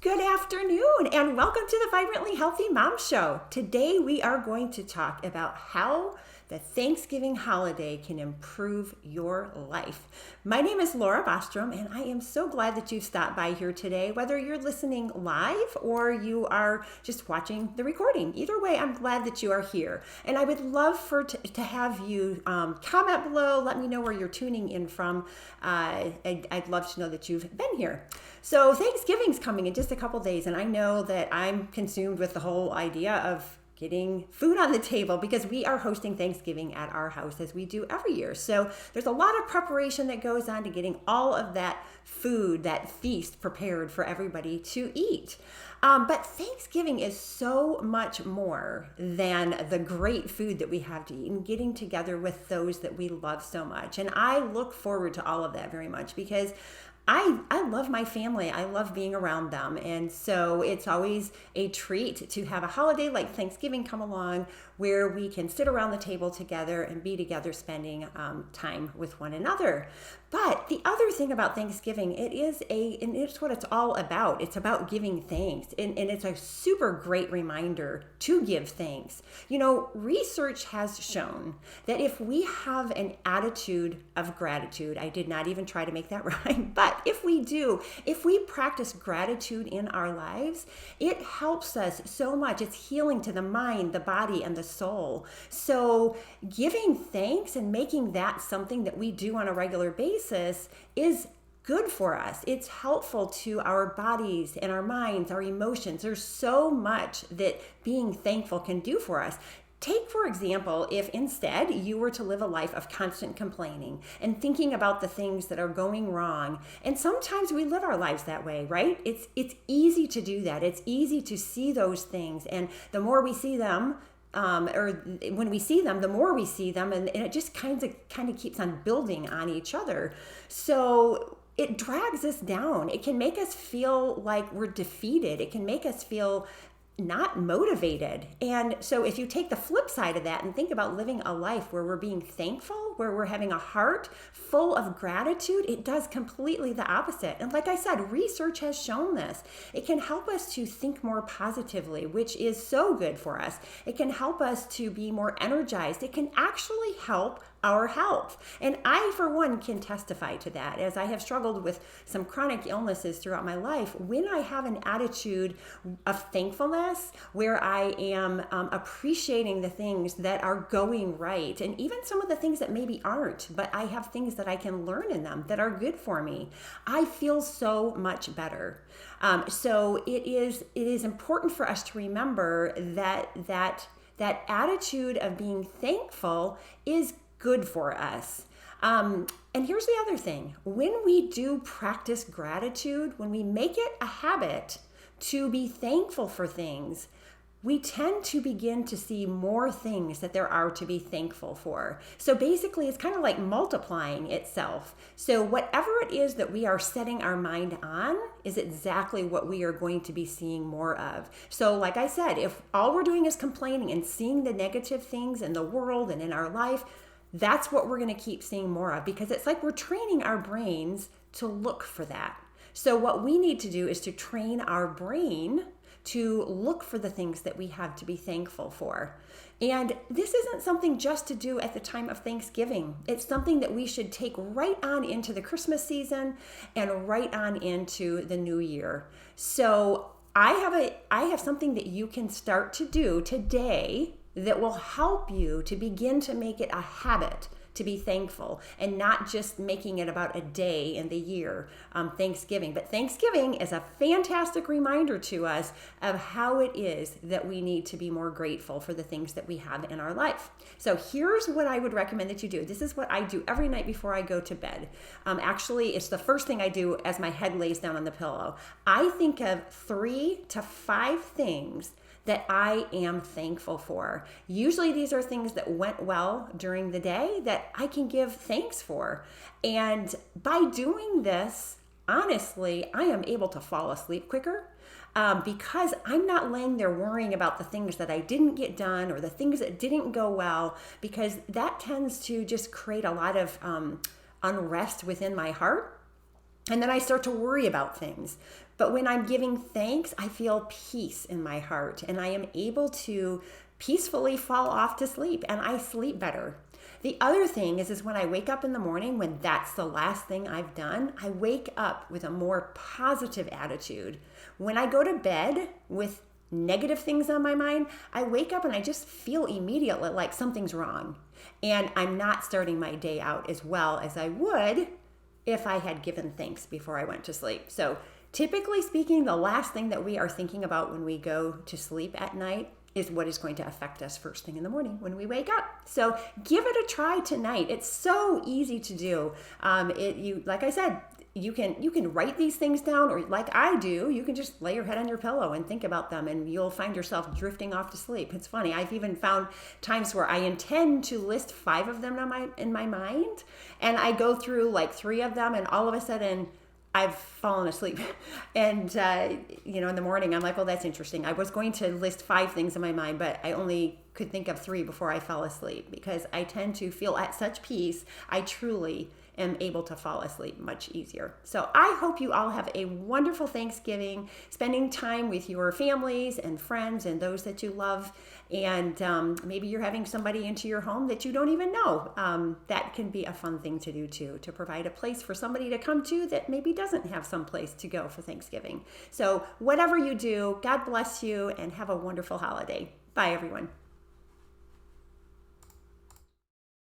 Good afternoon and welcome to the Vibrantly Healthy Mom Show. Today we are going to talk about how the Thanksgiving holiday can improve your life. My name is Laura Bostrom and I am so glad that you stopped by here today, whether you're listening live or you are just watching the recording. Either way, I'm glad that you are here. And I would love to have you comment below, let me know where you're tuning in from. I'd love to know that you've been here. So Thanksgiving's coming in just a couple days, and I know that I'm consumed with the whole idea of getting food on the table because we are hosting Thanksgiving at our house as we do every year. So there's a lot of preparation that goes on to getting all of that food, that feast prepared for everybody to eat. But Thanksgiving is so much more than the great food that we have to eat and getting together with those that we love so much. And I look forward to all of that very much because I love my family. I love being around them. And so it's always a treat to have a holiday like Thanksgiving come along where we can sit around the table together and be together spending time with one another. But the other thing about Thanksgiving, it's what it's all about. It's about giving thanks. And it's a super great reminder to give thanks. You know, research has shown that if we have an attitude of gratitude, I did not even try to make that rhyme, but if we practice gratitude in our lives, it helps us so much. It's healing to the mind, the body, and the soul. So giving thanks and making that something that we do on a regular basis is good for us. It's helpful to our bodies and our minds, our emotions. There's so much that being thankful can do for us. Take, for example, if instead you were to live a life of constant complaining and thinking about the things that are going wrong. And sometimes we live our lives that way, right? It's easy to do that. It's easy to see those things. And the more we see them, or when we see them, the more we see them, and it just kind of keeps on building on each other. So it drags us down. It can make us feel like we're defeated. It can make us feel not motivated. And so if you take the flip side of that and think about living a life where we're being thankful, where we're having a heart full of gratitude, it does completely the opposite. And like I said, research has shown this. It can help us to think more positively, which is so good for us. It can help us to be more energized. It can actually help our health. And I, for one, can testify to that as I have struggled with some chronic illnesses throughout my life. When I have an attitude of thankfulness, where I am appreciating the things that are going right, and even some of the things that maybe aren't, but I have things that I can learn in them that are good for me, I feel so much better. So it is important for us to remember that attitude of being thankful is good for us. And here's the other thing. When we do practice gratitude, when we make it a habit to be thankful for things, we tend to begin to see more things that there are to be thankful for. So basically, it's kind of like multiplying itself. So whatever it is that we are setting our mind on is exactly what we are going to be seeing more of. So like I said, if all we're doing is complaining and seeing the negative things in the world and in our life, that's what we're going to keep seeing more of, because it's like we're training our brains to look for that. So what we need to do is to train our brain to look for the things that we have to be thankful for. And this isn't something just to do at the time of Thanksgiving. It's something that we should take right on into the Christmas season and right on into the new year. So I have something that you can start to do today that will help you to begin to make it a habit to be thankful, and not just making it about a day in the year, Thanksgiving. But Thanksgiving is a fantastic reminder to us of how it is that we need to be more grateful for the things that we have in our life. So here's what I would recommend that you do. This is what I do every night before I go to bed. Actually, it's the first thing I do as my head lays down on the pillow. I think of 3 to 5 things that I am thankful for. Usually these are things that went well during the day that I can give thanks for. And by doing this, honestly, I am able to fall asleep quicker. Because I'm not laying there worrying about the things that I didn't get done or the things that didn't go well, because that tends to just create a lot of unrest within my heart. And then I start to worry about things. But when I'm giving thanks, I feel peace in my heart and I am able to peacefully fall off to sleep and I sleep better. The other thing is when I wake up in the morning, when that's the last thing I've done, I wake up with a more positive attitude. When I go to bed with negative things on my mind, I wake up and I just feel immediately like something's wrong. And I'm not starting my day out as well as I would if I had given thanks before I went to sleep. So typically speaking, the last thing that we are thinking about when we go to sleep at night is what is going to affect us first thing in the morning when we wake up. So give it a try tonight. It's so easy to do. Like I said, you can write these things down, or like I do, you can just lay your head on your pillow and think about them, and you'll find yourself drifting off to sleep. It's funny. I've even found times where I intend to list 5 of them in my mind, and I go through like 3 of them, and all of a sudden I've fallen asleep. And, in the morning, I'm like, well, that's interesting. I was going to list 5 things in my mind, but I only could think of 3 before I fell asleep because I tend to feel at such peace. I truly am able to fall asleep much easier. So I hope you all have a wonderful Thanksgiving, spending time with your families and friends and those that you love. And maybe you're having somebody into your home that you don't even know. That can be a fun thing to do too, to provide a place for somebody to come to that maybe doesn't have some place to go for Thanksgiving. So whatever you do, God bless you and have a wonderful holiday. Bye, everyone.